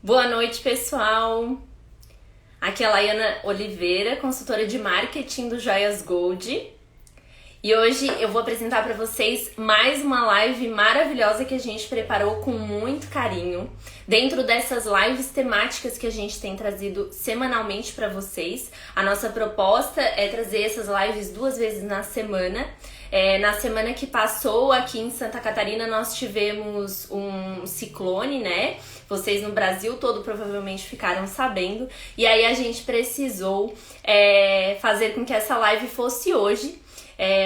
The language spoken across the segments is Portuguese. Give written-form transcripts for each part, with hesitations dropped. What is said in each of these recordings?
Boa noite, pessoal. Aqui é a Laiana Oliveira, consultora de marketing do Joias Gold. E hoje eu vou apresentar para vocês mais uma live maravilhosa que a gente preparou com muito carinho. Dentro dessas lives temáticas que a gente tem trazido semanalmente para vocês, a nossa proposta é trazer essas lives 2 vezes na semana. Na semana que passou, aqui em Santa Catarina, nós tivemos um ciclone, né? Vocês no Brasil todo provavelmente ficaram sabendo. E aí a gente precisou fazer com que essa live fosse hoje.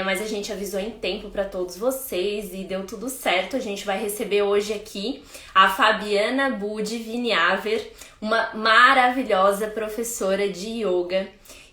Mas a gente avisou em tempo para todos vocês e deu tudo certo. A gente vai receber hoje aqui a Fabiana Budi Viniaver, uma maravilhosa professora de yoga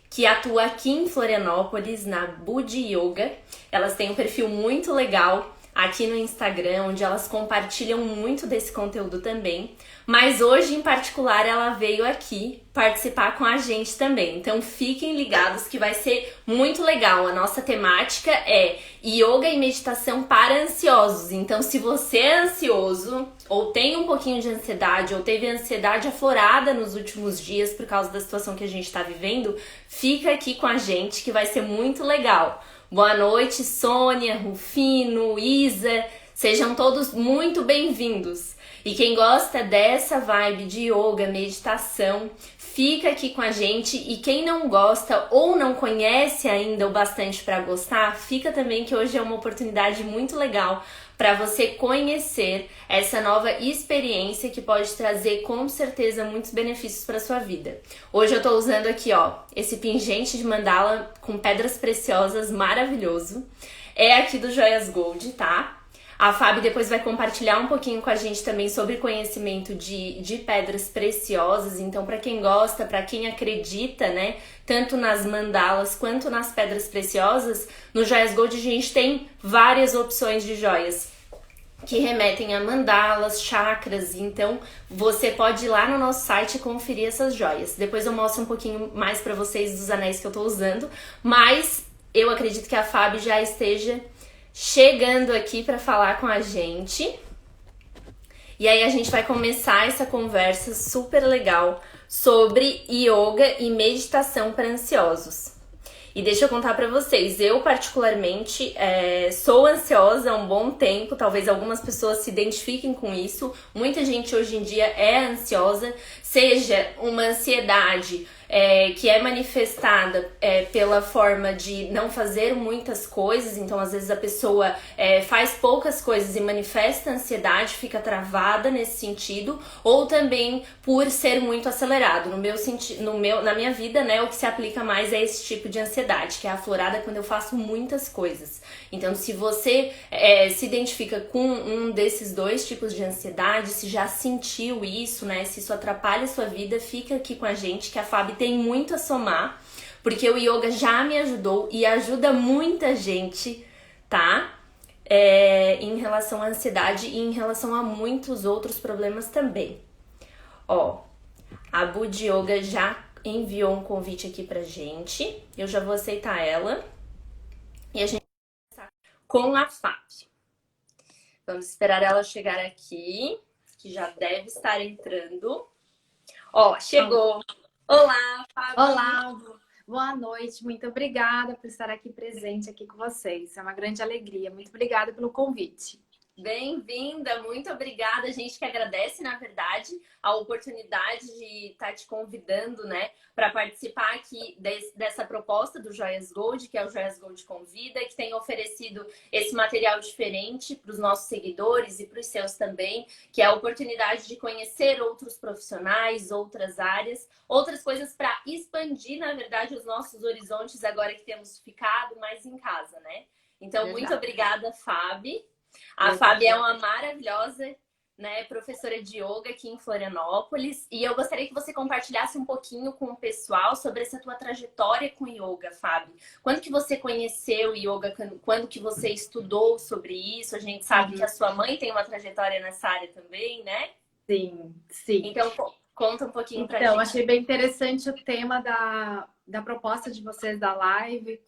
que atua aqui em Florianópolis, na Budi Yoga. Elas têm um perfil muito legal aqui no Instagram, onde elas compartilham muito desse conteúdo também. Mas hoje, em particular, ela veio aqui participar com a gente também. Então fiquem ligados que vai ser muito legal. A nossa temática é yoga e meditação para ansiosos. Então se você é ansioso, ou tem um pouquinho de ansiedade, ou teve ansiedade aflorada nos últimos dias por causa da situação que a gente está vivendo, fica aqui com a gente que vai ser muito legal. Boa noite, Sônia, Rufino, Isa, sejam todos muito bem-vindos. E quem gosta dessa vibe de yoga, meditação, fica aqui com a gente. E quem não gosta ou não conhece ainda o bastante para gostar, fica também que hoje é uma oportunidade muito legal para você conhecer essa nova experiência que pode trazer com certeza muitos benefícios para sua vida. Hoje eu tô usando aqui, ó, esse pingente de mandala com pedras preciosas maravilhoso. É aqui do Joias Gold, tá? A Fábio depois vai compartilhar um pouquinho com a gente também sobre conhecimento de pedras preciosas. Então, para quem gosta, para quem acredita, né, tanto nas mandalas quanto nas pedras preciosas, no Joias Gold a gente tem várias opções de joias que remetem a mandalas, chakras. Então, você pode ir lá no nosso site e conferir essas joias. Depois eu mostro um pouquinho mais para vocês dos anéis que eu tô usando, mas eu acredito que a Fábio já esteja chegando aqui para falar com a gente. E aí a gente vai começar essa conversa super legal sobre yoga e meditação para ansiosos. E deixa eu contar para vocês, eu particularmente sou ansiosa há um bom tempo, talvez algumas pessoas se identifiquem com isso. Muita gente hoje em dia é ansiosa, seja uma ansiedade que é manifestada pela forma de não fazer muitas coisas. Então às vezes a pessoa faz poucas coisas e manifesta ansiedade, fica travada nesse sentido, ou também por ser muito acelerado. Na minha vida, né, o que se aplica mais é esse tipo de ansiedade, que é aflorada quando eu faço muitas coisas. Então se você se identifica com um desses dois tipos de ansiedade, se já sentiu isso, né, se isso atrapalha a sua vida, fica aqui com a gente que a Fábio tem muito a somar, porque o yoga já me ajudou e ajuda muita gente, tá? Em relação à ansiedade e em relação a muitos outros problemas também. Ó, a Budi Yoga já enviou um convite aqui pra gente. Eu já vou aceitar ela. E a gente vai começar com a Fábio. Vamos esperar ela chegar aqui, que já deve estar entrando. Ó, chegou. Olá, Fábio. Olá, boa noite. Muito obrigada por estar aqui presente aqui com vocês. É uma grande alegria. Muito obrigada pelo convite. Bem-vinda, muito obrigada. A gente que agradece, na verdade, a oportunidade de estar te convidando, né, para participar aqui dessa proposta do Joias Gold, que é o Joias Gold Convida, que tem oferecido esse material diferente para os nossos seguidores e para os seus também, que é a oportunidade de conhecer outros profissionais, outras áreas, outras coisas para expandir, na verdade, os nossos horizontes agora que temos ficado mais em casa, né? Então, muito obrigada, Fábio. A Fábia é uma maravilhosa, né, professora de yoga aqui em Florianópolis. E eu gostaria que você compartilhasse um pouquinho com o pessoal sobre essa tua trajetória com yoga, Fábio. Quando que você conheceu yoga? Quando que você estudou sobre isso? A gente sabe que a sua mãe tem uma trajetória nessa área também, né? Sim, sim. Então, conta um pouquinho pra gente. Então, achei bem interessante o tema da proposta de vocês da live.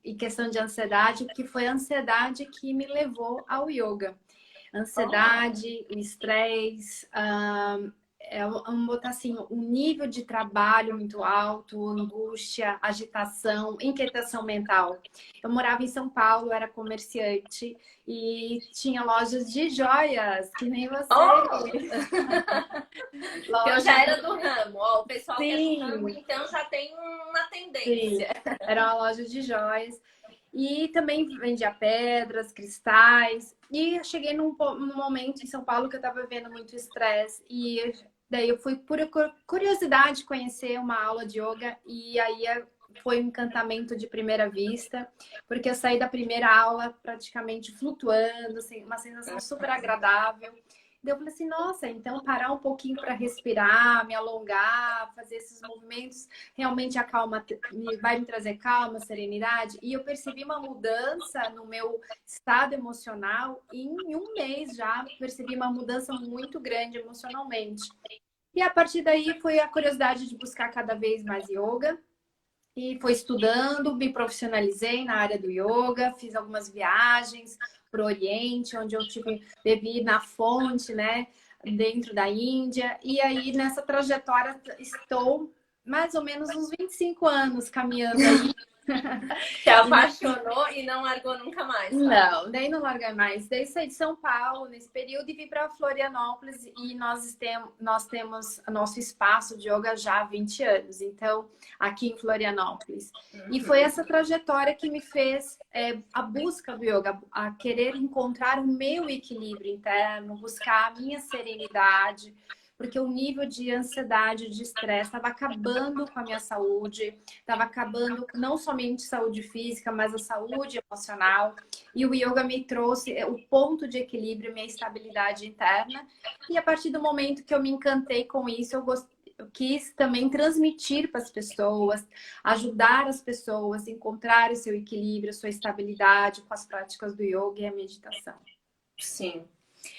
E questão de ansiedade, que foi a ansiedade que me levou ao yoga. Ansiedade, o estresse, vamos botar assim, um nível de trabalho muito alto, angústia, agitação, inquietação mental. Eu morava em São Paulo, era comerciante e tinha lojas de joias, que nem você. Oh! Eu Loja... já era do ramo, ó, o pessoal que é do ramo, Sim, então já tem uma sim. tendência. Era uma loja de joias. E também vendia pedras, cristais. E eu cheguei num momento em São Paulo que eu estava vendo muito estresse. E daí eu fui por curiosidade conhecer uma aula de yoga. E aí foi um encantamento de primeira vista. Porque eu saí da primeira aula praticamente flutuando, assim, uma sensação super agradável. Daí eu falei assim, nossa, então parar um pouquinho para respirar, me alongar, fazer esses movimentos realmente acalma, vai me trazer calma, serenidade. E eu percebi uma mudança no meu estado emocional e em um mês já percebi uma mudança muito grande emocionalmente. E a partir daí foi a curiosidade de buscar cada vez mais yoga. E foi estudando, me profissionalizei na área do yoga, fiz algumas viagens para o Oriente, onde eu bebi na fonte, né, dentro da Índia. E aí, nessa trajetória, estou mais ou menos uns 25 anos caminhando aí. Se apaixonou e não largou nunca mais, tá? Não, daí não larguei mais. Daí saí de São Paulo nesse período e vim para Florianópolis e nós temos nosso espaço de yoga já há 20 anos, então, aqui em Florianópolis. E foi essa trajetória que me fez a busca do yoga, a querer encontrar o meu equilíbrio interno, buscar a minha serenidade, porque o nível de ansiedade, de estresse estava acabando com a minha saúde, estava acabando não somente saúde física, mas a saúde emocional. E o yoga me trouxe o ponto de equilíbrio, minha estabilidade interna. E a partir do momento que eu me encantei com isso, eu quis também transmitir para as pessoas, ajudar as pessoas a encontrar o seu equilíbrio, a sua estabilidade com as práticas do yoga e a meditação. Sim.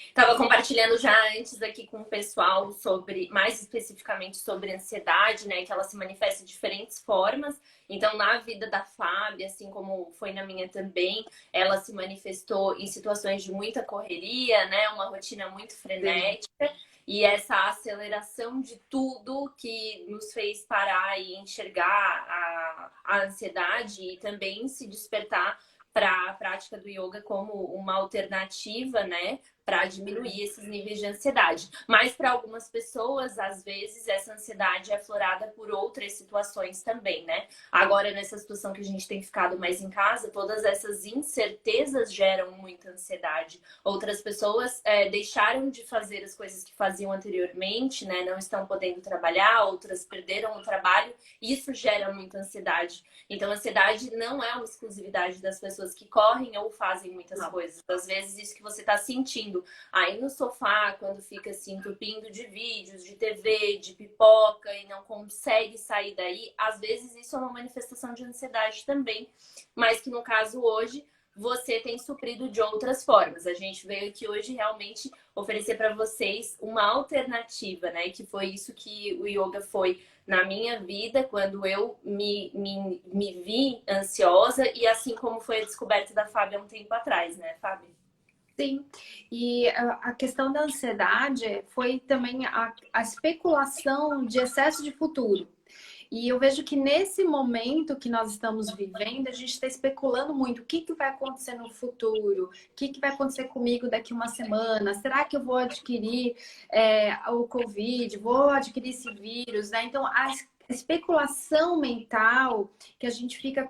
Estava compartilhando já antes aqui com o pessoal sobre, mais especificamente sobre ansiedade, né? Que ela se manifesta de diferentes formas. Então, na vida da Fábia, assim como foi na minha também, ela se manifestou em situações de muita correria, né? Uma rotina muito frenética. E essa aceleração de tudo que nos fez parar e enxergar a ansiedade e também se despertar para a prática do yoga como uma alternativa, né, para diminuir esses níveis de ansiedade. Mas para algumas pessoas, às vezes, essa ansiedade é aflorada por outras situações também, né? Agora, nessa situação que a gente tem ficado mais em casa, todas essas incertezas geram muita ansiedade. Outras pessoas deixaram de fazer as coisas que faziam anteriormente, né? Não estão podendo trabalhar, outras perderam o trabalho. Isso gera muita ansiedade. Então, a ansiedade não é uma exclusividade das pessoas que correm ou fazem muitas coisas. Às vezes, isso que você está sentindo aí no sofá, quando fica assim, entupindo de vídeos, de TV, de pipoca e não consegue sair daí, às vezes isso é uma manifestação de ansiedade também, mas que no caso hoje você tem suprido de outras formas. A gente veio aqui hoje realmente oferecer para vocês uma alternativa, né? Que foi isso que o yoga foi na minha vida, quando eu me vi ansiosa e assim como foi a descoberta da Fábia há um tempo atrás, né, Fábia? Sim, e a questão da ansiedade foi também a especulação de excesso de futuro. E eu vejo que nesse momento que nós estamos vivendo, a gente está especulando muito o que vai acontecer no futuro, o que vai acontecer comigo daqui uma semana, será que eu vou adquirir o Covid, vou adquirir esse vírus, né? Então, a especulação mental, que a gente fica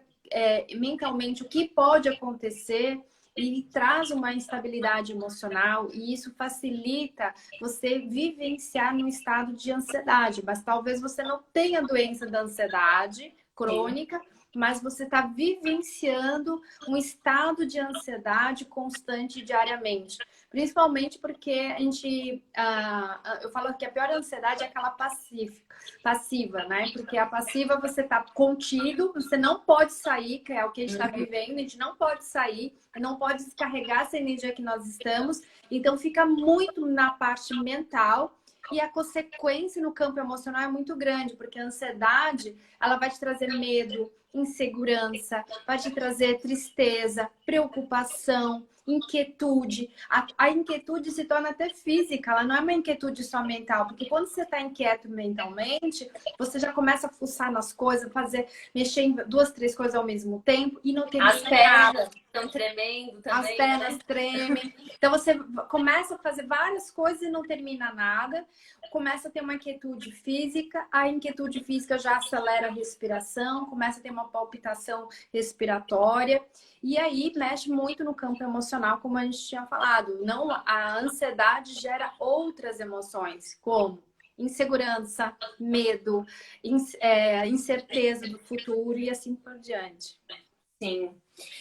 mentalmente, o que pode acontecer, e traz uma instabilidade emocional e isso facilita você vivenciar num estado de ansiedade. Mas talvez você não tenha doença da ansiedade crônica, mas você está vivenciando um estado de ansiedade constante diariamente. Principalmente porque a gente... eu falo que a pior ansiedade é aquela passiva, né? Porque a passiva você está contido, você não pode sair, que é o que a gente está vivendo, a gente não pode sair, não pode descarregar essa energia que nós estamos. Então fica muito na parte mental. E a consequência no campo emocional é muito grande, porque a ansiedade, ela vai te trazer medo, insegurança, vai te trazer tristeza, preocupação. inquietude. A inquietude se torna até física, ela não é uma inquietude só mental, porque quando você está inquieto mentalmente, você já começa a fuçar nas coisas, mexer em duas, três coisas ao mesmo tempo e não As termina nada. pernas estão tremendo As também, pernas né? tremem. Então você começa a fazer várias coisas e não termina nada. Começa a ter uma inquietude física. A inquietude física já acelera a respiração, começa a ter uma palpitação respiratória. E aí mexe muito no campo emocional, como a gente tinha falado. Não, a ansiedade gera outras emoções, como insegurança, medo, incerteza do futuro e assim por diante. Sim.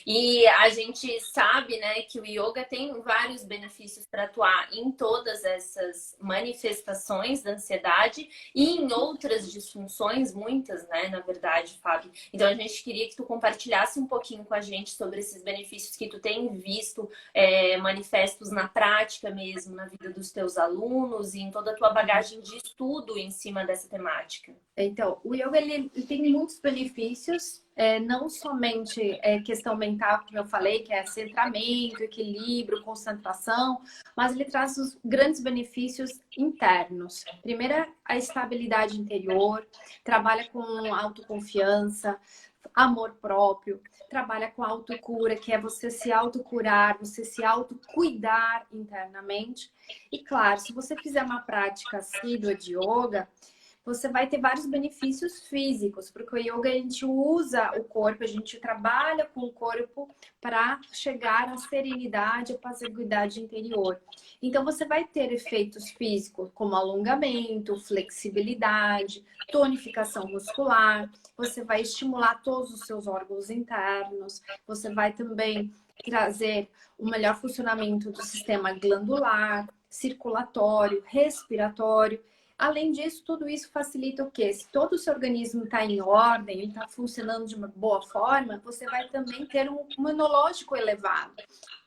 E a gente sabe, né, que o yoga tem vários benefícios para atuar em todas essas manifestações da ansiedade e em outras disfunções, muitas, né, na verdade, Fábio. Então a gente queria que tu compartilhasse um pouquinho com a gente sobre esses benefícios que tu tem visto manifestos na prática mesmo, na vida dos teus alunos e em toda a tua bagagem de estudo em cima dessa temática. Então, o yoga ele tem muitos benefícios, não somente questão mental, como eu falei, que é centramento, equilíbrio, concentração, mas ele traz os grandes benefícios internos. Primeiro, a estabilidade interior, trabalha com autoconfiança, amor próprio, trabalha com autocura, que é você se autocurar, você se autocuidar internamente. E claro, se você fizer uma prática assídua de yoga, você vai ter vários benefícios físicos, porque o yoga a gente usa o corpo, a gente trabalha com o corpo para chegar à serenidade, à passividade interior. Então você vai ter efeitos físicos como alongamento, flexibilidade, tonificação muscular, você vai estimular todos os seus órgãos internos, você vai também trazer o melhor funcionamento do sistema glandular, circulatório, respiratório. Além disso, tudo isso facilita o quê? Se todo o seu organismo está em ordem, ele está funcionando de uma boa forma, você vai também ter um imunológico elevado.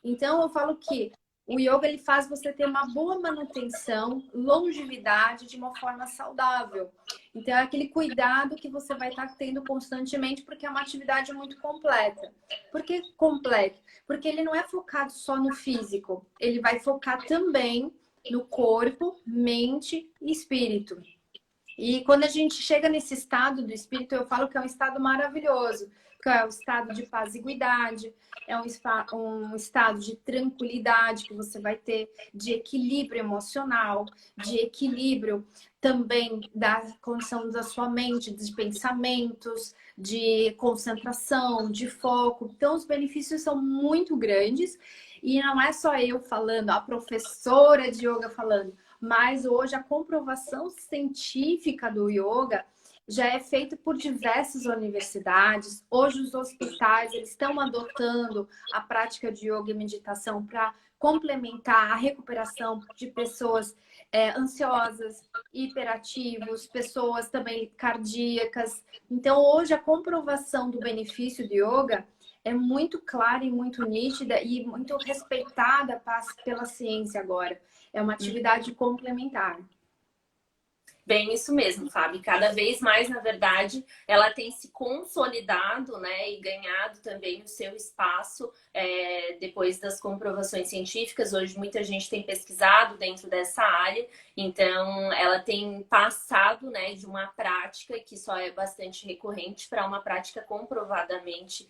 Então, eu falo que o yoga ele faz você ter uma boa manutenção, longevidade de uma forma saudável. Então, é aquele cuidado que você vai estar tendo constantemente, porque é uma atividade muito completa. Por que completa? Porque ele não é focado só no físico, ele vai focar também no corpo, mente e espírito. E quando a gente chega nesse estado do espírito, eu falo que é um estado maravilhoso, que é o estado de paz-iguidade, é um estado de tranquilidade que você vai ter, de equilíbrio emocional, de equilíbrio também da condição da sua mente, de pensamentos, de concentração, de foco. Então, os benefícios são muito grandes. E não é só eu falando, a professora de yoga falando, mas hoje a comprovação científica do yoga já é feita por diversas universidades. Hoje os hospitais eles estão adotando a prática de yoga e meditação para complementar a recuperação de pessoas ansiosas, hiperativos, pessoas também cardíacas. Então hoje a comprovação do benefício do yoga é muito clara e muito nítida e muito respeitada pela ciência agora. É uma atividade complementar. Bem, isso mesmo, Fábio. Cada vez mais, na verdade, ela tem se consolidado, né, e ganhado também o seu espaço depois das comprovações científicas. Hoje, muita gente tem pesquisado dentro dessa área, então ela tem passado, né, de uma prática que só é bastante recorrente para uma prática comprovadamente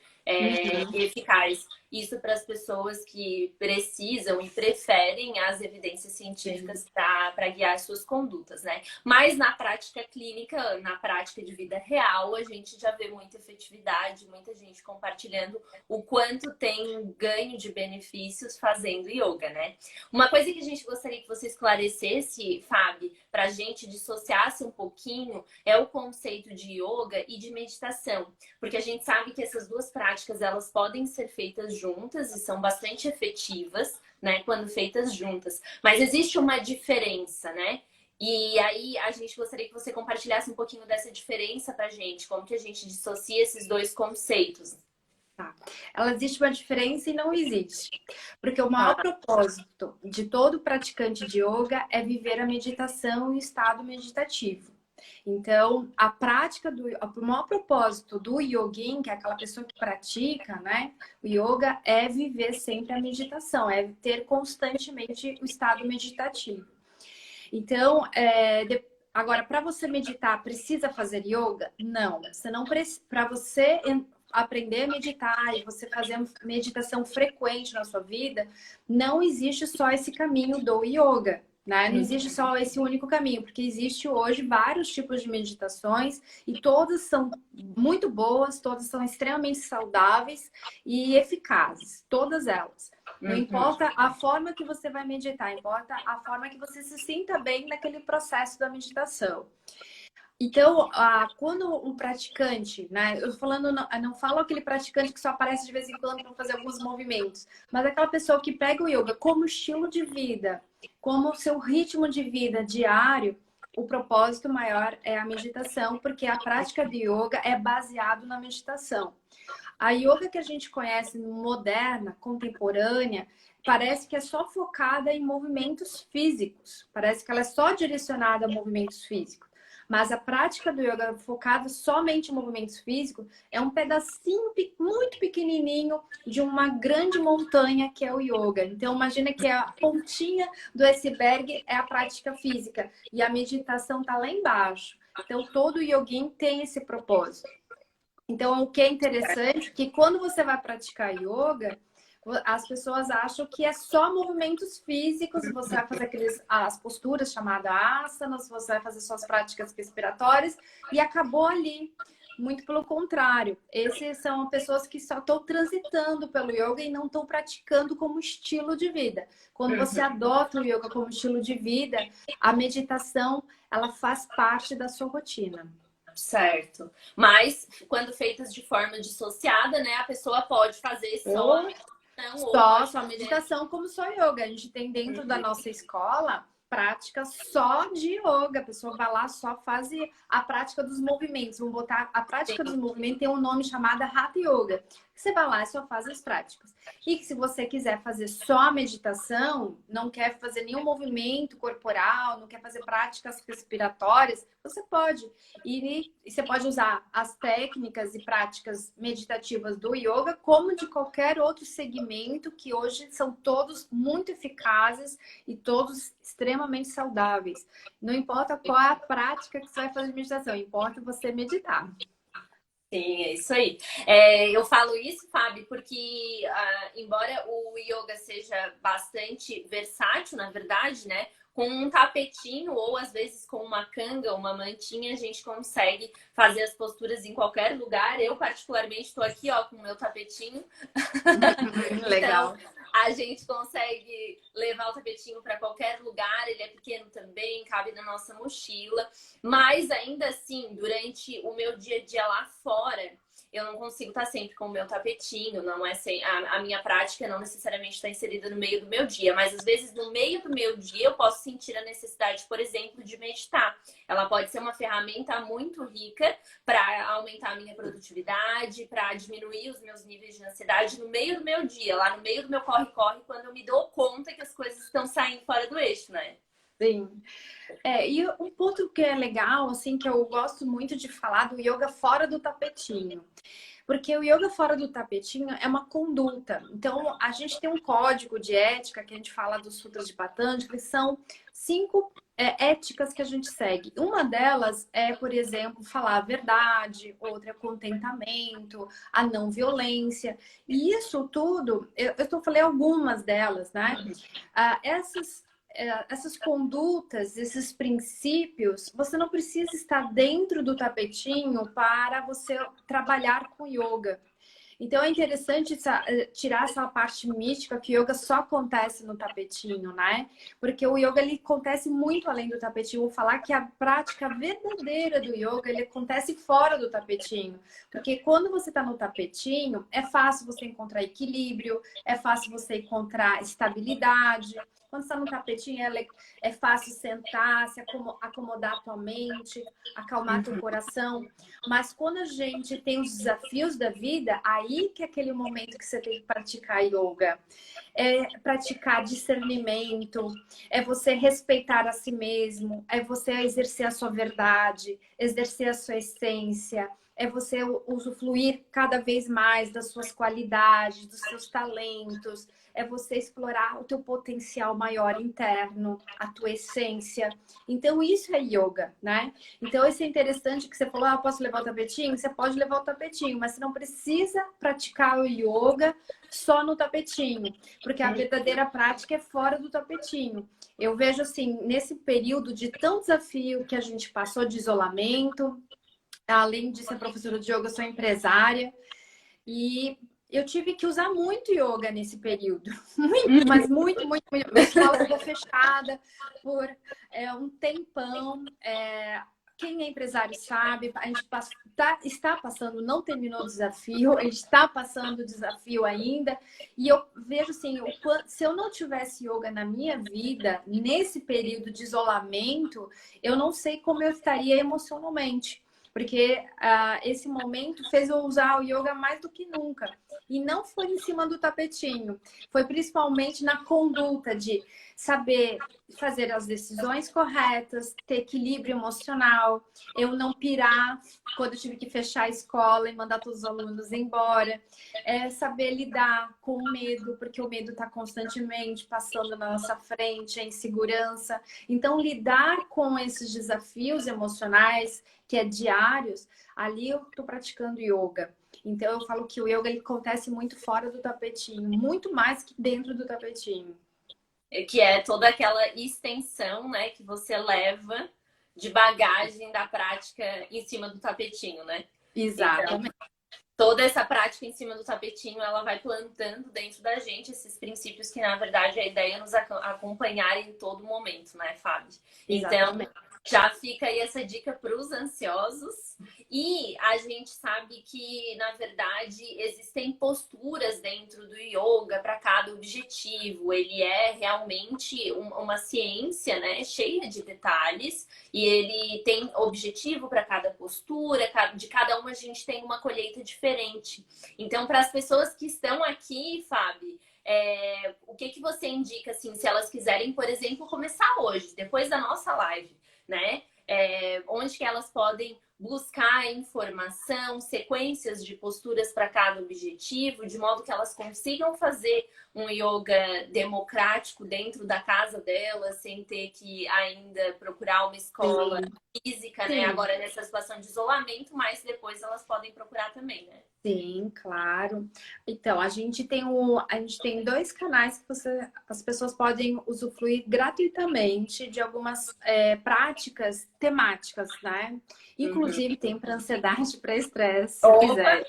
eficaz. Isso para as pessoas que precisam e preferem as evidências científicas para guiar suas condutas, né? Mas na prática clínica, na prática de vida real, a gente já vê muita efetividade, muita gente compartilhando o quanto tem ganho de benefícios fazendo yoga, né? Uma coisa que a gente gostaria que você esclarecesse, Fábio, para a gente dissociasse um pouquinho, é o conceito de yoga e de meditação. Porque a gente sabe que essas duas práticas, elas podem ser feitas juntas e são bastante efetivas, né, quando feitas juntas. Mas existe uma diferença, né? E aí a gente gostaria que você compartilhasse um pouquinho dessa diferença pra gente, como que a gente dissocia esses dois conceitos. Tá. Ela existe uma diferença e não existe. Porque o maior propósito de todo praticante de yoga é viver a meditação e o estado meditativo. Então, a prática o maior propósito do yogin, que é aquela pessoa que pratica, né? O yoga é viver sempre a meditação, é ter constantemente o estado meditativo. Então, agora, para você meditar, precisa fazer yoga? Não, você não precisa. Para você aprender a meditar e você fazer meditação frequente na sua vida, não existe só esse caminho do yoga. Né? Não existe só esse único caminho, porque existe hoje vários tipos de meditações e todas são muito boas, todas são extremamente saudáveis e eficazes, todas elas. Não importa a forma que você vai meditar, importa a forma que você se sinta bem naquele processo da meditação. Então, quando o praticante, né? Eu falando, não falo aquele praticante que só aparece de vez em quando para fazer alguns movimentos, mas aquela pessoa que pega o yoga como estilo de vida, como seu ritmo de vida diário, o propósito maior é a meditação, porque a prática de yoga é baseado na meditação. A yoga que a gente conhece moderna, contemporânea, parece que é só focada em movimentos físicos. Parece que ela é só direcionada a movimentos físicos. Mas a prática do yoga focada somente em movimentos físicos é um pedacinho muito pequenininho de uma grande montanha que é o yoga. Então, imagina que a pontinha do iceberg é a prática física e a meditação está lá embaixo. Então, todo yogin tem esse propósito. Então, o que é interessante é que quando você vai praticar yoga, as pessoas acham que é só movimentos físicos, você vai fazer as posturas chamadas asanas, você vai fazer suas práticas respiratórias e acabou ali. Muito pelo contrário, esses são pessoas que só estão transitando pelo yoga e não estão praticando como estilo de vida. Quando você adota o yoga como estilo de vida, a meditação, ela faz parte da sua rotina. Certo. Mas, quando feitas de forma dissociada, né? A pessoa pode fazer só meditação como só yoga. A gente tem dentro da nossa escola prática só de yoga. A pessoa vai lá, só faz a prática dos movimentos. Vamos botar a prática dos movimentos, tem um nome chamado Hatha Yoga. Você vai lá e só faz as práticas. E que se você quiser fazer só a meditação, não quer fazer nenhum movimento corporal, não quer fazer práticas respiratórias, você pode. E você pode usar as técnicas e práticas meditativas do yoga como de qualquer outro segmento, que hoje são todos muito eficazes e todos extremamente saudáveis. Não importa qual é a prática que você vai fazer de meditação, importa você meditar. Sim, é isso aí. Eu falo isso, Fábio, porque embora o yoga seja bastante versátil, na verdade, né? Com um tapetinho ou às vezes com uma canga, uma mantinha, a gente consegue fazer as posturas em qualquer lugar. Eu particularmente estou aqui, ó, com o meu tapetinho. Legal. Então, a gente consegue levar o tapetinho para qualquer lugar, ele é pequeno também, cabe na nossa mochila. Mas ainda assim, durante o meu dia a dia lá fora, eu não consigo estar sempre com o meu tapetinho, não é a minha prática não necessariamente está inserida no meio do meu dia, mas às vezes no meio do meu dia eu posso sentir a necessidade, por exemplo, de meditar. Ela pode ser uma ferramenta muito rica para aumentar a minha produtividade, para diminuir os meus níveis de ansiedade no meio do meu dia, lá no meio do meu corre-corre, quando eu me dou conta que as coisas estão saindo fora do eixo, né? Sim. E um ponto que é legal, assim, que eu gosto muito de falar do yoga fora do tapetinho. Porque o yoga fora do tapetinho é uma conduta. Então, a gente tem um código de ética que a gente fala dos sutras de Patanjali, que são 5 éticas que a gente segue. Uma delas é, por exemplo, falar a verdade, outra é contentamento, a não violência. E isso tudo, eu falei algumas delas, né? Essas condutas, esses princípios, você não precisa estar dentro do tapetinho para você trabalhar com yoga. Então é interessante tirar essa parte mística que o yoga só acontece no tapetinho, né? Porque o yoga ele acontece muito além do tapetinho. Vou falar que a prática verdadeira do yoga ele acontece fora do tapetinho. Porque quando você está no tapetinho, é fácil você encontrar equilíbrio, é fácil você encontrar estabilidade. Quando está no tapetinho, é fácil sentar, se acomodar a tua mente, acalmar teu coração. Mas quando a gente tem os desafios da vida, aí que é aquele momento que você tem que praticar yoga. É praticar discernimento, é você respeitar a si mesmo, é você exercer a sua verdade, exercer a sua essência, é você usufruir cada vez mais das suas qualidades, dos seus talentos, é você explorar o teu potencial maior interno, a tua essência. Então, isso é yoga, né? Então, isso é interessante que você falou, eu posso levar o tapetinho? Você pode levar o tapetinho, mas você não precisa praticar o yoga só no tapetinho, porque a verdadeira prática é fora do tapetinho. Eu vejo assim, nesse período de tão desafio que a gente passou de isolamento, além de ser professora de yoga, eu sou empresária e eu tive que usar muito yoga nesse período. Muito, mas muito. Minha escola ficou fechada por um tempão. Quem é empresário sabe, a gente está passando, não terminou o desafio, a gente está passando o desafio ainda. E eu vejo assim, se eu não tivesse yoga na minha vida, nesse período de isolamento, eu não sei como eu estaria emocionalmente. Porque esse momento fez eu usar o yoga mais do que nunca. E não foi em cima do tapetinho. Foi principalmente na conduta de saber fazer as decisões corretas, ter equilíbrio emocional, eu não pirar quando eu tive que fechar a escola e mandar todos os alunos embora. Saber lidar com o medo, porque o medo está constantemente passando na nossa frente, a insegurança. Então, lidar com esses desafios emocionais, que é diários, ali eu estou praticando yoga. Então, eu falo que o yoga ele acontece muito fora do tapetinho, muito mais que dentro do tapetinho. Que é toda aquela extensão, né, que você leva de bagagem da prática em cima do tapetinho, né? Exatamente. Então, toda essa prática em cima do tapetinho, ela vai plantando dentro da gente esses princípios que, na verdade, a ideia é nos acompanhar em todo momento, né, Fábio? Então, já fica aí essa dica para os ansiosos. E a gente sabe que, na verdade, existem posturas dentro do yoga para cada objetivo. Ele é realmente uma ciência, né, cheia de detalhes. E ele tem objetivo para cada postura. De cada uma a gente tem uma colheita diferente. Então, para as pessoas que estão aqui, Fábio, o que você indica, assim, se elas quiserem, por exemplo, começar hoje, depois da nossa live, né? Onde que elas podem buscar informação, sequências de posturas para cada objetivo, de modo que elas consigam fazer um yoga democrático dentro da casa delas, sem ter que ainda procurar uma escola física, né? Agora nessa situação de isolamento, mas depois elas podem procurar também, né? Sim, claro. Então, a gente tem 2 canais que as pessoas podem usufruir gratuitamente de algumas práticas temáticas, né? Inclusive, tem para ansiedade, para estresse, se quiser.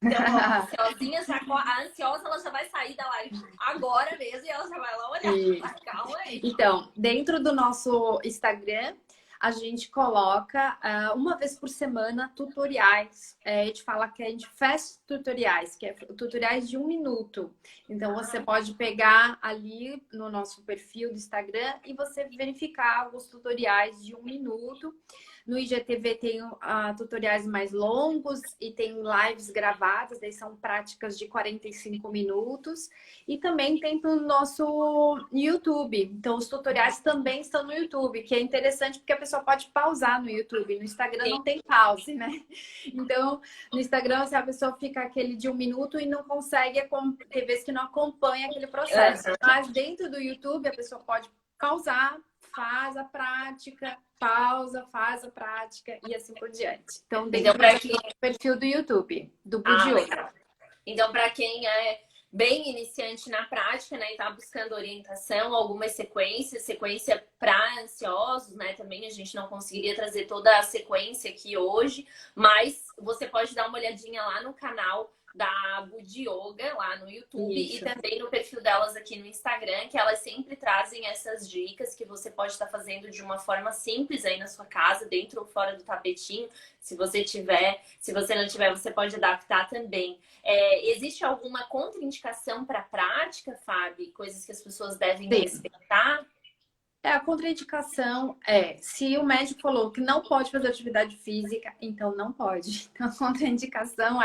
Então, a ansiosa ela já vai sair da live agora mesmo e ela já vai lá olhar. Calma aí. Então, dentro do nosso Instagram, a gente coloca uma vez por semana tutoriais. A gente fala que a gente faz tutoriais, que é tutoriais de 1 minuto. Então, você pode pegar ali no nosso perfil do Instagram e você verificar alguns tutoriais de 1 minuto. No IGTV tem tutoriais mais longos e tem lives gravadas, daí são práticas de 45 minutos. E também tem no nosso YouTube. Então, os tutoriais também estão no YouTube, que é interessante porque a pessoa pode pausar no YouTube. No Instagram não tem pause, né? Então, no Instagram, se a pessoa fica aquele de 1 minuto e não consegue, tem vezes que não acompanha aquele processo. Mas dentro do YouTube, a pessoa pode pausar, faz a prática, pausa, faz a prática e assim por diante. Então, dentro do perfil do YouTube, do Budi Yoga. Então, para quem é bem iniciante na prática, né, e tá buscando orientação, algumas sequência para ansiosos, né, também a gente não conseguiria trazer toda a sequência aqui hoje, mas você pode dar uma olhadinha lá no canal da Budi Yoga lá no YouTube e Isso. também no perfil delas aqui no Instagram, que elas sempre trazem essas dicas que você pode estar fazendo de uma forma simples aí na sua casa, dentro ou fora do tapetinho. Se você tiver, se você não tiver, você pode adaptar também. Existe alguma contraindicação para a prática, Fábio? Coisas que as pessoas devem Sim. respeitar? A contraindicação se o médico falou que não pode fazer atividade física, então não pode. Então, a contraindicação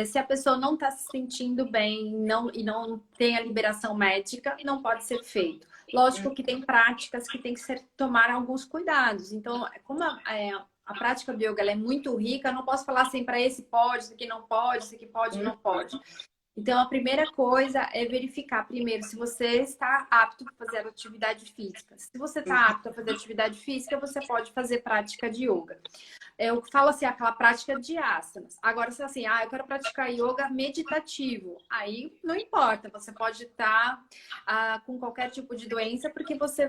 se a pessoa não está se sentindo bem e não tem a liberação médica, não pode ser feito. Lógico que tem práticas que tem que tomar alguns cuidados. Então, como a prática do yoga ela é muito rica, eu não posso falar assim, para esse pode, esse aqui não pode, esse aqui pode, não pode. Então, a primeira coisa é verificar primeiro se você está apto a fazer atividade física. Se você está apto a fazer atividade física, você pode fazer prática de yoga. Eu falo assim, aquela prática de asanas. Agora, se assim, eu quero praticar yoga meditativo, aí não importa, você pode estar com qualquer tipo de doença, porque você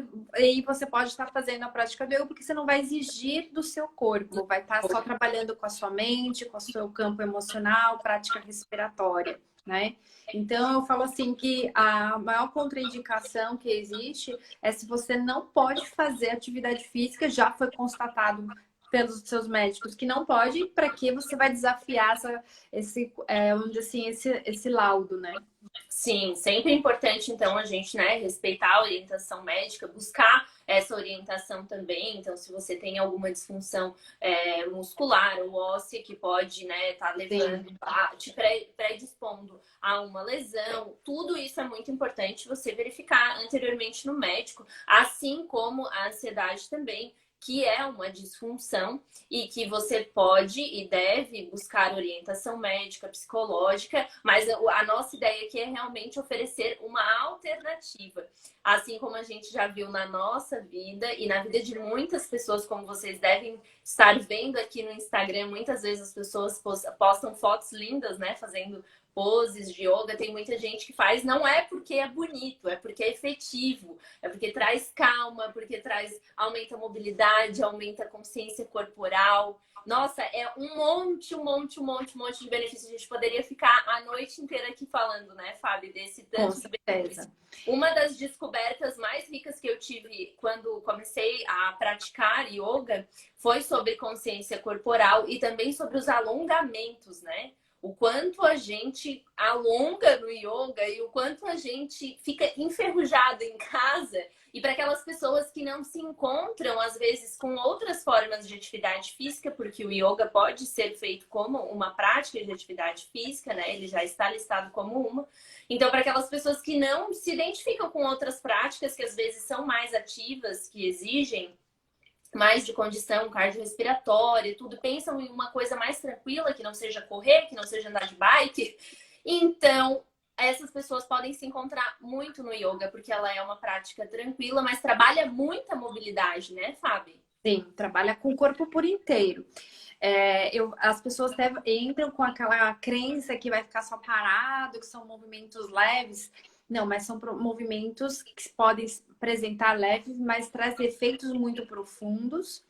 pode estar fazendo a prática do yoga, porque você não vai exigir do seu corpo, vai estar só trabalhando com a sua mente, com o seu campo emocional, prática respiratória. Né? Então, eu falo assim que a maior contraindicação que existe é se você não pode fazer atividade física, já foi constatado pelos seus médicos que não pode, para que você vai desafiar vamos dizer assim, esse laudo, né? Sim, sempre é importante, então, a gente, né, respeitar a orientação médica, buscar essa orientação também. Então, se você tem alguma disfunção muscular ou óssea que pode, né, estar levando, te predispondo a uma lesão, tudo isso é muito importante você verificar anteriormente no médico, assim como a ansiedade também, que é uma disfunção e que você pode e deve buscar orientação médica, psicológica, mas a nossa ideia aqui é realmente oferecer uma alternativa. Assim como a gente já viu na nossa vida e na vida de muitas pessoas, como vocês devem estar vendo aqui no Instagram, muitas vezes as pessoas postam fotos lindas, né, fazendo poses de yoga, tem muita gente que faz, não é porque é bonito, é porque é efetivo, é porque traz calma, porque aumenta a mobilidade, aumenta a consciência corporal. Nossa, é um monte de benefícios. A gente poderia ficar a noite inteira aqui falando, né, Fábio, desse tanto de benefício. Uma das descobertas mais ricas que eu tive quando comecei a praticar yoga foi sobre consciência corporal e também sobre os alongamentos, né? O quanto a gente alonga no yoga e o quanto a gente fica enferrujado em casa. E para aquelas pessoas que não se encontram, às vezes, com outras formas de atividade física, porque o yoga pode ser feito como uma prática de atividade física, né? Ele já está listado como uma. Então, para aquelas pessoas que não se identificam com outras práticas, que às vezes são mais ativas, que exigem mais de condição cardiorrespiratória e tudo, pensam em uma coisa mais tranquila, que não seja correr, que não seja andar de bike. Então, essas pessoas podem se encontrar muito no yoga, porque ela é uma prática tranquila, mas trabalha muita mobilidade, né, Fábio? Sim, trabalha com o corpo por inteiro. As pessoas entram com aquela crença que vai ficar só parado, que são movimentos leves. Não, mas são movimentos que podem apresentar leves, mas trazem efeitos muito profundos.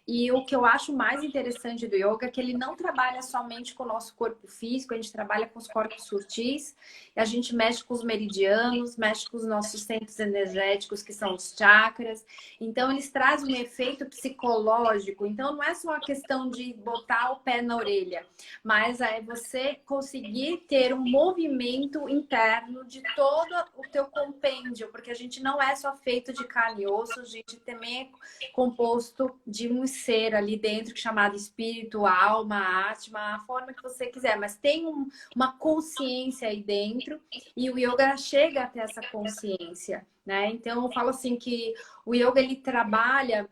E o que eu acho mais interessante do yoga é que ele não trabalha somente com o nosso corpo físico, a gente trabalha com os corpos sutis, e a gente mexe com os meridianos, mexe com os nossos centros energéticos, que são os chakras. Então, eles trazem um efeito psicológico. Então, não é só a questão de botar o pé na orelha, mas é você conseguir ter um movimento interno de todo o teu compêndio, porque a gente não é só feito de carne e osso, a gente também é composto de um ser ali dentro, que é chamado espírito, alma, atma, a forma que você quiser, mas tem uma consciência aí dentro e o yoga chega até essa consciência, né? Então eu falo assim que o yoga ele trabalha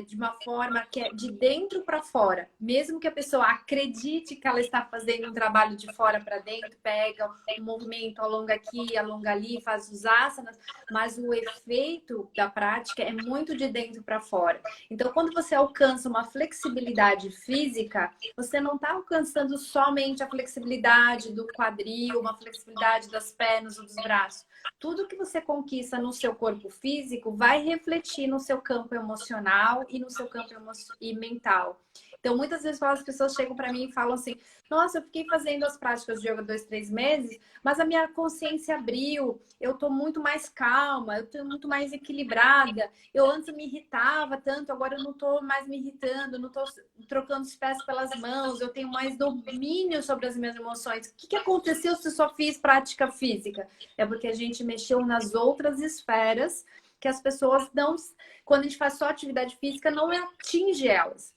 de uma forma que é de dentro para fora. Mesmo que a pessoa acredite que ela está fazendo um trabalho de fora para dentro, pega um movimento, alonga aqui, alonga ali, faz os asanas, mas o efeito da prática é muito de dentro para fora. Então, quando você alcança uma flexibilidade física, você não está alcançando somente a flexibilidade do quadril, uma flexibilidade das pernas ou dos braços. Tudo que você conquista no seu corpo físico vai refletir no seu campo emocional. emocional e no seu campo e mental. Então, muitas vezes as pessoas chegam para mim e falam assim: nossa, eu fiquei fazendo as práticas de yoga 2, 3 meses, mas a minha consciência abriu, eu tô muito mais calma, eu tô muito mais equilibrada. Eu antes me irritava tanto, agora eu não tô mais me irritando, não tô trocando os pés pelas mãos, eu tenho mais domínio sobre as minhas emoções. O que aconteceu se eu só fiz prática física? É porque a gente mexeu nas outras esferas que as pessoas não... Quando a gente faz só atividade física, não atinge elas.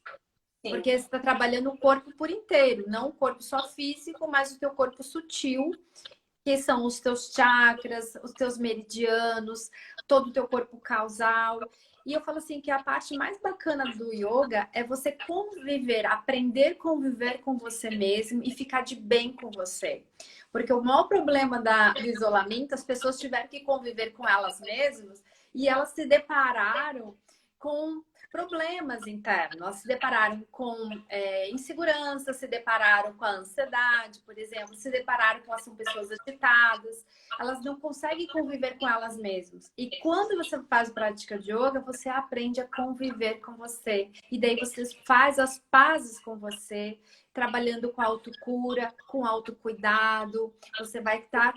Sim. Porque você está trabalhando o corpo por inteiro, não o corpo só físico, mas o teu corpo sutil, que são os teus chakras, os teus meridianos, todo o teu corpo causal. E eu falo assim que a parte mais bacana do yoga é você conviver, aprender a conviver com você mesmo e ficar de bem com você. Porque o maior problema do isolamento, as pessoas tiveram que conviver com elas mesmas e elas se depararam com problemas internos. Elas se depararam com insegurança, se depararam com a ansiedade, por exemplo, se depararam com são pessoas agitadas. Elas não conseguem conviver com elas mesmas. E quando você faz prática de yoga, você aprende a conviver com você. E daí você faz as pazes com você, trabalhando com autocura, com autocuidado. Você vai estar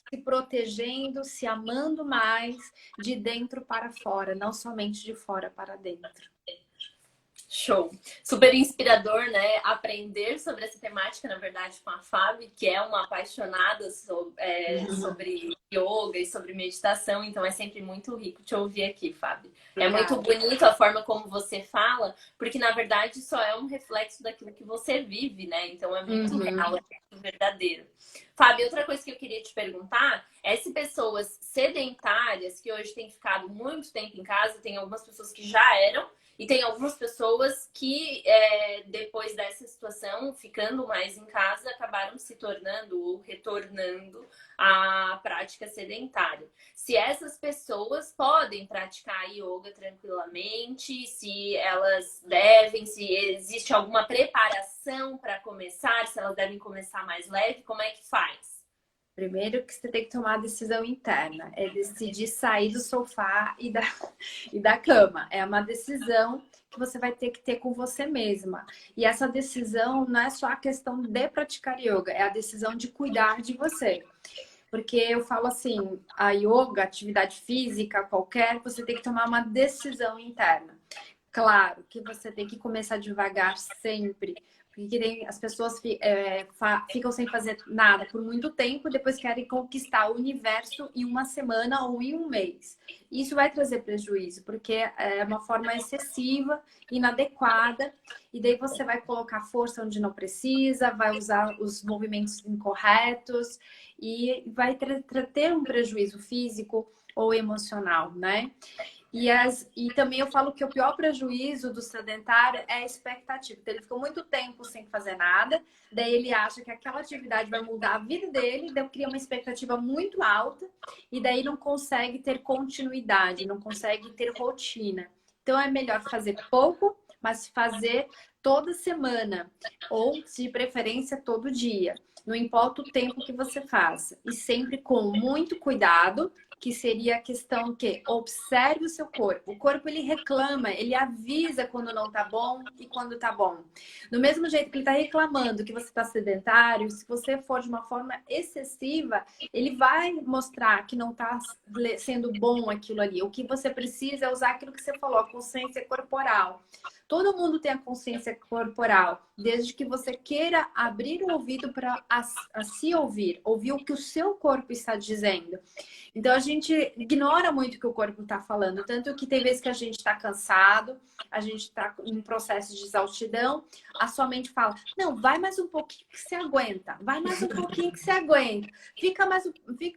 se protegendo, se amando mais de dentro para fora, não somente de fora para dentro. Show! Super inspirador, né? Aprender sobre essa temática, na verdade, com a Fábio, que é uma apaixonada sobre yoga e sobre meditação, então é sempre muito rico te ouvir aqui, Fábio. É muito bonito a forma como você fala, porque na verdade só é um reflexo daquilo que você vive, né? Então é muito real, é muito verdadeiro. Fábio, outra coisa que eu queria te perguntar é se pessoas sedentárias que hoje têm ficado muito tempo em casa, tem algumas pessoas que já eram, e tem algumas pessoas que, depois dessa situação, ficando mais em casa, acabaram se tornando ou retornando à prática sedentária. Se essas pessoas podem praticar yoga tranquilamente, se elas devem, se existe alguma preparação para começar, se elas devem começar mais leve, como é que faz? Primeiro que você tem que tomar a decisão interna, é decidir sair do sofá e da cama. É uma decisão que você vai ter que ter com você mesma. E essa decisão não é só a questão de praticar yoga, é a decisão de cuidar de você. Porque eu falo assim, a yoga, atividade física qualquer, você tem que tomar uma decisão interna. Claro que você tem que começar devagar sempre. Porque as pessoas ficam sem fazer nada por muito tempo e depois querem conquistar o universo em uma semana ou em um mês. Isso vai trazer prejuízo, porque é uma forma excessiva, inadequada, e daí você vai colocar força onde não precisa, vai usar os movimentos incorretos e vai ter um prejuízo físico ou emocional, né? E também eu falo que o pior prejuízo do sedentário é a expectativa. Então, ele ficou muito tempo sem fazer nada, daí ele acha que aquela atividade vai mudar a vida dele, daí cria uma expectativa muito alta, e daí não consegue ter continuidade, não consegue ter rotina. Então, é melhor fazer pouco, mas fazer toda semana, ou de preferência todo dia. Não importa o tempo que você faça. E sempre com muito cuidado, que seria a questão que observe o seu corpo. O corpo, ele reclama, ele avisa quando não tá bom e quando tá bom. Do mesmo jeito que ele tá reclamando que você tá sedentário, se você for de uma forma excessiva, ele vai mostrar que não tá sendo bom aquilo ali. O que você precisa é usar aquilo que você falou, a consciência corporal. Todo mundo tem a consciência corporal, desde que você queira abrir o ouvido para se ouvir o que o seu corpo está dizendo. Então, a gente ignora muito o que o corpo está falando, tanto que tem vezes que a gente está cansado, a gente está em processo de exaustidão, a sua mente fala, não, vai mais um pouquinho que você aguenta, vai mais um pouquinho que você aguenta,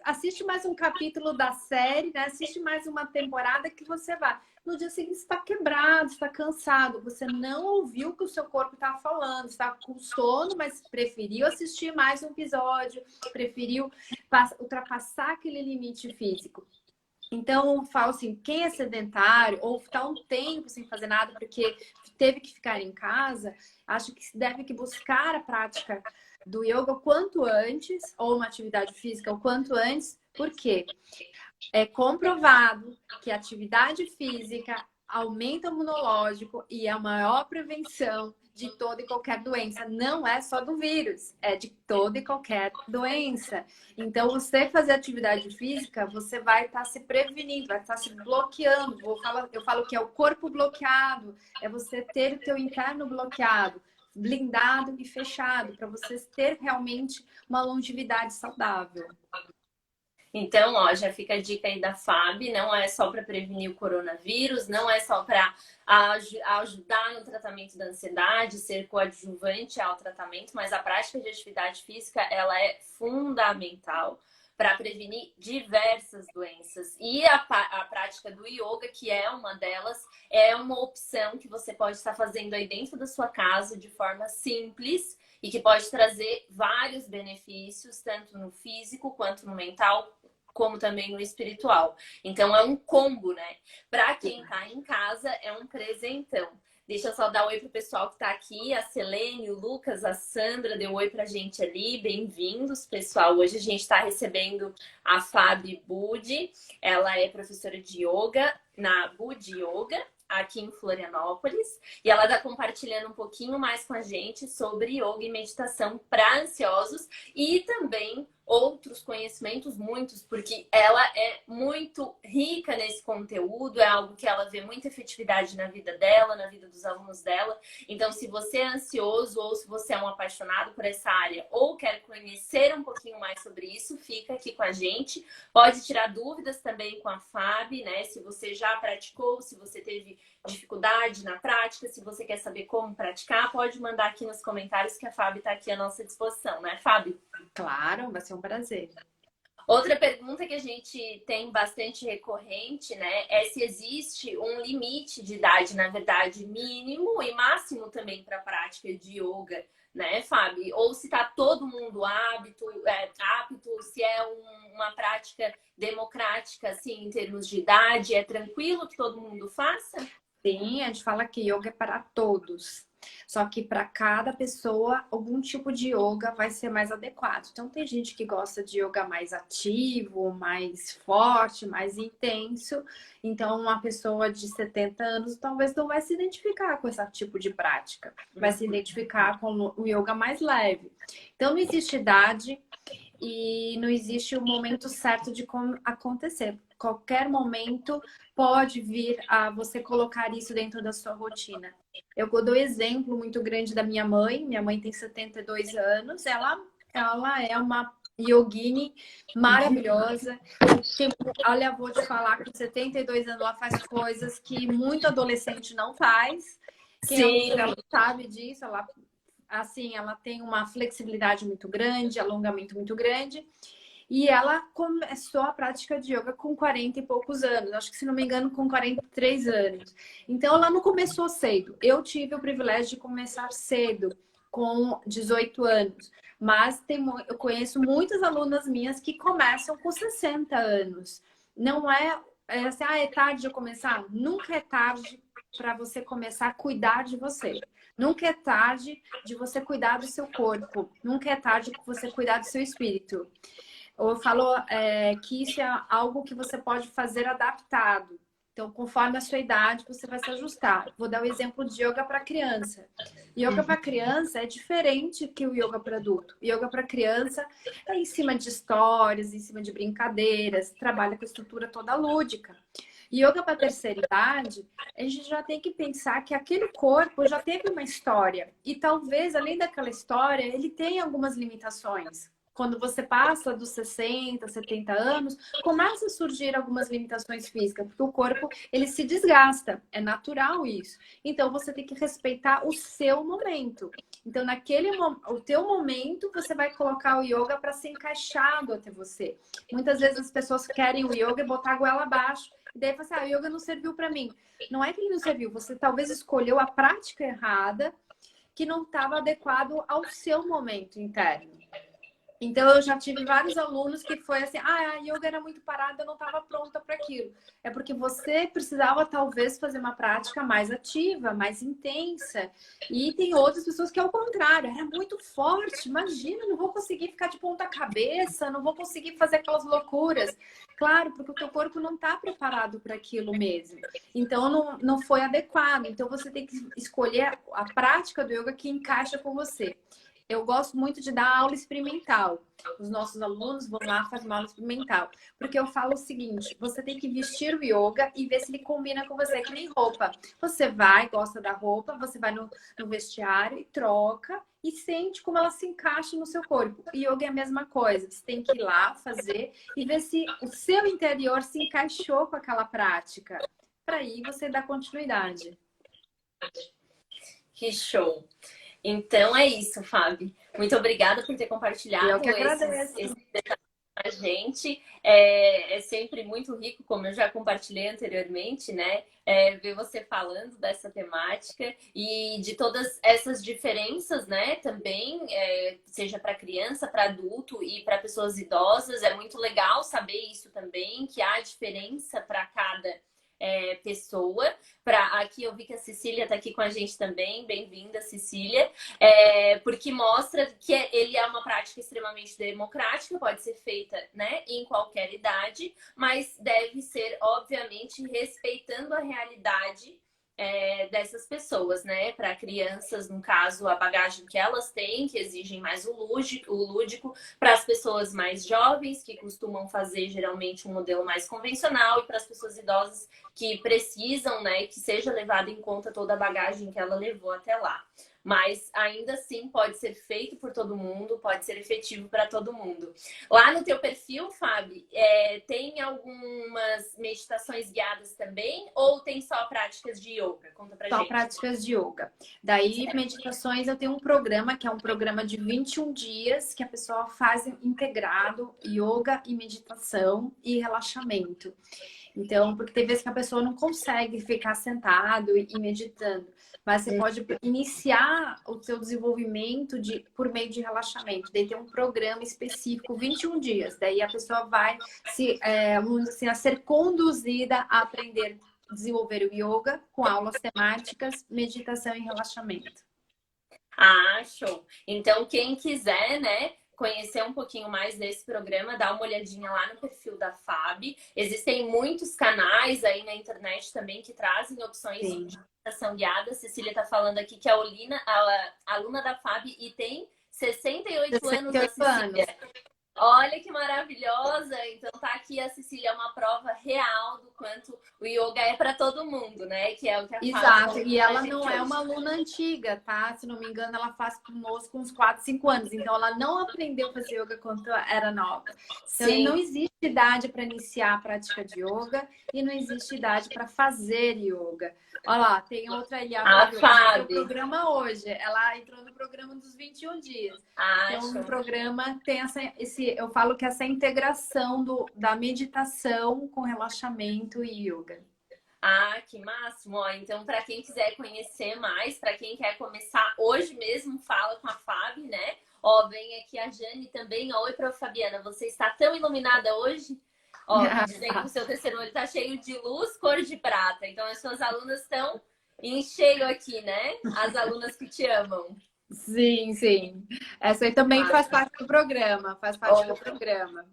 assiste mais um capítulo da série, né? Assiste mais uma temporada que você vai. No dia seguinte, você está quebrado, está cansado. Você não ouviu o que o seu corpo está falando. Está com sono, mas preferiu assistir mais um episódio. Preferiu ultrapassar aquele limite físico. Então, eu falo assim, quem é sedentário ou está um tempo sem fazer nada porque teve que ficar em casa, acho que deve que buscar a prática do yoga o quanto antes, ou uma atividade física o quanto antes. Por quê? É comprovado que a atividade física aumenta o imunológico e é a maior prevenção de toda e qualquer doença. Não é só do vírus, é de toda e qualquer doença. Então, você fazer atividade física, você vai estar se prevenindo, vai estar se bloqueando. Eu falo que é o corpo bloqueado, é você ter o teu interno bloqueado, blindado e fechado, para você ter realmente uma longevidade saudável. Então, ó, já fica a dica aí da Fábio, não é só para prevenir o coronavírus, não é só para ajudar no tratamento da ansiedade, ser coadjuvante ao tratamento, mas a prática de atividade física, ela é fundamental para prevenir diversas doenças. E a prática do yoga, que é uma delas, é uma opção que você pode estar fazendo aí dentro da sua casa de forma simples e que pode trazer vários benefícios, tanto no físico quanto no mental, como também no espiritual. Então é um combo, né? Para quem tá em casa, é um presentão. Deixa eu só dar um oi pro pessoal que tá aqui, a Selene, o Lucas, a Sandra, deu um oi pra gente ali, bem-vindos, pessoal. Hoje a gente tá recebendo a Fábio Budi, ela é professora de yoga na Budi Yoga, aqui em Florianópolis, e ela está compartilhando um pouquinho mais com a gente sobre yoga e meditação para ansiosos e também outros conhecimentos, muitos, porque ela é muito rica nesse conteúdo, é algo que ela vê muita efetividade na vida dela, na vida dos alunos dela. Então, se você é ansioso ou se você é um apaixonado por essa área ou quer conhecer um pouquinho mais sobre isso, fica aqui com a gente. Pode tirar dúvidas também com a Fábio, né? Se você já praticou, se você teve dificuldade na prática, se você quer saber como praticar, pode mandar aqui nos comentários que a Fábio está aqui à nossa disposição, né, Fábio? Claro, vai ser um prazer. Outra pergunta que a gente tem bastante recorrente, né, é se existe um limite de idade, na verdade, mínimo e máximo também para a prática de yoga, né, Fábio? Ou se está todo mundo apto, se é uma prática democrática, assim, em termos de idade, é tranquilo que todo mundo faça? Sim, a gente fala que yoga é para todos. Só que para cada pessoa, algum tipo de yoga vai ser mais adequado. Então, tem gente que gosta de yoga mais ativo, mais forte, mais intenso. Então, uma pessoa de 70 anos talvez não vai se identificar com esse tipo de prática. Vai se identificar com o yoga mais leve. Então, não existe idade e não existe o momento certo de como acontecer. Qualquer momento pode vir a você colocar isso dentro da sua rotina. Eu dou exemplo muito grande da minha mãe. Minha mãe tem 72 anos. Ela é uma yogini maravilhosa. Olha, vou te falar, com 72 anos ela faz coisas que muito adolescente não faz. Quem ela sabe disso, ela tem uma flexibilidade muito grande, alongamento muito grande. E ela começou a prática de yoga com 40 e poucos anos. Acho que, se não me engano, com 43 anos. Então, ela não começou cedo. Eu tive o privilégio de começar cedo, com 18 anos. Mas eu conheço muitas alunas minhas que começam com 60 anos. Não é assim, é tarde de eu começar? Nunca é tarde para você começar a cuidar de você. Nunca é tarde de você cuidar do seu corpo. Nunca é tarde de você cuidar do seu espírito. Eu falo que isso é algo que você pode fazer adaptado. Então, conforme a sua idade, você vai se ajustar. Vou dar o exemplo de yoga para criança. Yoga para criança é diferente que o yoga para adulto. Yoga para criança é em cima de histórias, em cima de brincadeiras, trabalha com a estrutura toda lúdica. Yoga para terceira idade, a gente já tem que pensar que aquele corpo já teve uma história. E talvez, além daquela história, ele tenha algumas limitações. Quando você passa dos 60, 70 anos, começa a surgir algumas limitações físicas, porque o corpo, ele se desgasta, é natural isso. Então, você tem que respeitar o seu momento. Então, o teu momento, você vai colocar o yoga para ser encaixado até você. Muitas vezes as pessoas querem o yoga e botar a goela abaixo. E daí, você o yoga não serviu para mim. Não é que ele não serviu, você talvez escolheu a prática errada, que não estava adequado ao seu momento interno. Então, eu já tive vários alunos que foi assim, a yoga era muito parada, eu não estava pronta para aquilo. É porque você precisava, talvez, fazer uma prática mais ativa, mais intensa. E tem outras pessoas que, ao contrário, era muito forte. Imagina, não vou conseguir ficar de ponta cabeça, não vou conseguir fazer aquelas loucuras. Claro, porque o teu corpo não está preparado para aquilo mesmo. Então, não foi adequado. Então, você tem que escolher a prática do yoga que encaixa com você. Eu gosto muito de dar aula experimental. Os nossos alunos vão lá fazer uma aula experimental. Porque eu falo o seguinte, você tem que vestir o yoga e ver se ele combina com você, que nem roupa. Você vai, gosta da roupa, você vai no vestiário e troca e sente como ela se encaixa no seu corpo. O yoga é a mesma coisa. Você tem que ir lá fazer e ver se o seu interior se encaixou com aquela prática. Para aí você dar continuidade. Que show! Então é isso, Fábio. Muito obrigada por ter compartilhado Eu que agradeço. esses detalhes com a gente. É sempre muito rico, como eu já compartilhei anteriormente, né? Ver você falando dessa temática e de todas essas diferenças, né? Também, seja para criança, para adulto e para pessoas idosas. É muito legal saber isso também, que há diferença para cada pessoa. Aqui eu vi que a Cecília está aqui com a gente também. Bem-vinda, Cecília. Porque mostra que ele é uma prática extremamente democrática, pode ser feita, né, em qualquer idade, mas deve ser, obviamente, respeitando a realidade dessas pessoas, né? Para crianças, no caso, a bagagem que elas têm, que exigem mais o lúdico, para as pessoas mais jovens, que costumam fazer geralmente um modelo mais convencional, e para as pessoas idosas que precisam, né, que seja levada em conta toda a bagagem que ela levou até lá. Mas ainda assim pode ser feito por todo mundo, pode ser efetivo para todo mundo. Lá no teu perfil, Fábio, tem algumas meditações guiadas também ou tem só práticas de yoga? Conta pra gente. Só práticas de yoga. Daí, meditações, eu tenho um programa, que é um programa de 21 dias, que a pessoa faz integrado yoga e meditação e relaxamento. Então, porque tem vezes que a pessoa não consegue ficar sentado e meditando. Mas você pode iniciar o seu desenvolvimento por meio de relaxamento. Daí tem um programa específico, 21 dias. Daí a pessoa vai vamos dizer assim, a ser conduzida a aprender a desenvolver o yoga com aulas temáticas, meditação e relaxamento. Ah, show! Então, quem quiser, né, conhecer um pouquinho mais desse programa, dá uma olhadinha lá no perfil da Fábio. Existem muitos canais aí na internet também que trazem opções Sim. de meditação guiada. A Cecília está falando aqui que é a aluna da Fábio e tem 68 anos, a Cecília. Olha que maravilhosa! Então tá aqui a Cecília, é uma prova real do quanto o yoga é para todo mundo, né? Que é o que a Fábio Exato, e ela não é uma aluna antiga, tá? Se não me engano, ela faz conosco uns 4, 5 anos. Então, ela não aprendeu a fazer yoga quando era nova. Então, Sim. não existe idade para iniciar a prática de yoga e não existe idade para fazer yoga. Olha lá, tem outra ali, a Fábio. No programa hoje. Ela entrou no programa dos 21 dias. Então, no programa tem eu falo que essa integração da meditação com relaxamento e yoga. Ah, que máximo! Ó, então, para quem quiser conhecer mais, para quem quer começar hoje mesmo, fala com a Fábio, né? Ó, vem aqui a Jane também. Ó, oi, prof. Fabiana, você está tão iluminada hoje? Ó, dizendo que o seu terceiro olho está cheio de luz, cor de prata. Então, as suas alunas estão em cheio aqui, né? As alunas que te amam. Sim, sim. Essa aí também faz parte do programa. Faz parte do programa.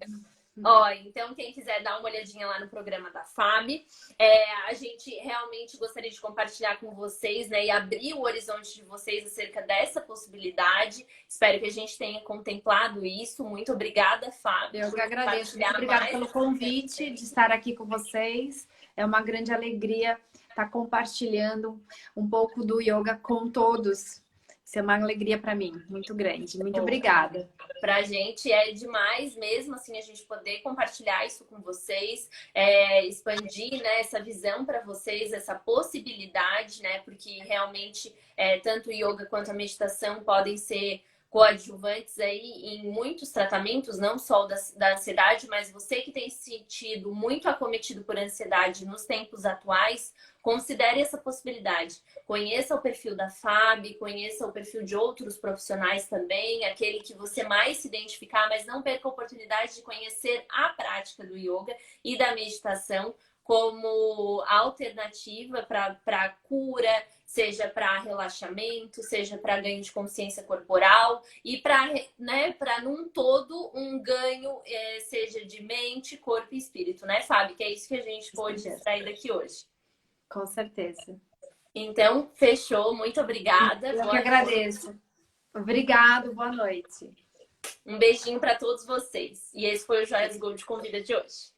Ó, então quem quiser dar uma olhadinha lá no programa da Fábio, a gente realmente gostaria de compartilhar com vocês, né, e abrir o horizonte de vocês acerca dessa possibilidade. Espero que a gente tenha contemplado isso. Muito obrigada, Fábio. Eu que agradeço. Muito obrigada pelo convite de estar aqui com vocês. É uma grande alegria estar compartilhando um pouco do yoga com todos. Isso é uma alegria para mim, muito grande. Muito obrigada. Pra gente é demais mesmo, assim, a gente poder compartilhar isso com vocês, expandir, né, essa visão para vocês, essa possibilidade, né, porque realmente tanto o yoga quanto a meditação podem ser coadjuvantes aí em muitos tratamentos, não só da ansiedade, mas você que tem se sentido muito acometido por ansiedade nos tempos atuais, considere essa possibilidade. Conheça o perfil da Fabi, conheça o perfil de outros profissionais também, aquele que você mais se identificar, mas não perca a oportunidade de conhecer a prática do yoga e da meditação como alternativa para cura, seja para relaxamento, seja para ganho de consciência corporal e para, né, num todo um ganho, seja de mente, corpo e espírito, né, Fábio? Que é isso que a gente pôde extrair daqui hoje. Com certeza. Então, fechou. Muito obrigada. Eu que agradeço. Obrigado, boa noite. Um beijinho para todos vocês. E esse foi o Joias Gold Convida de hoje.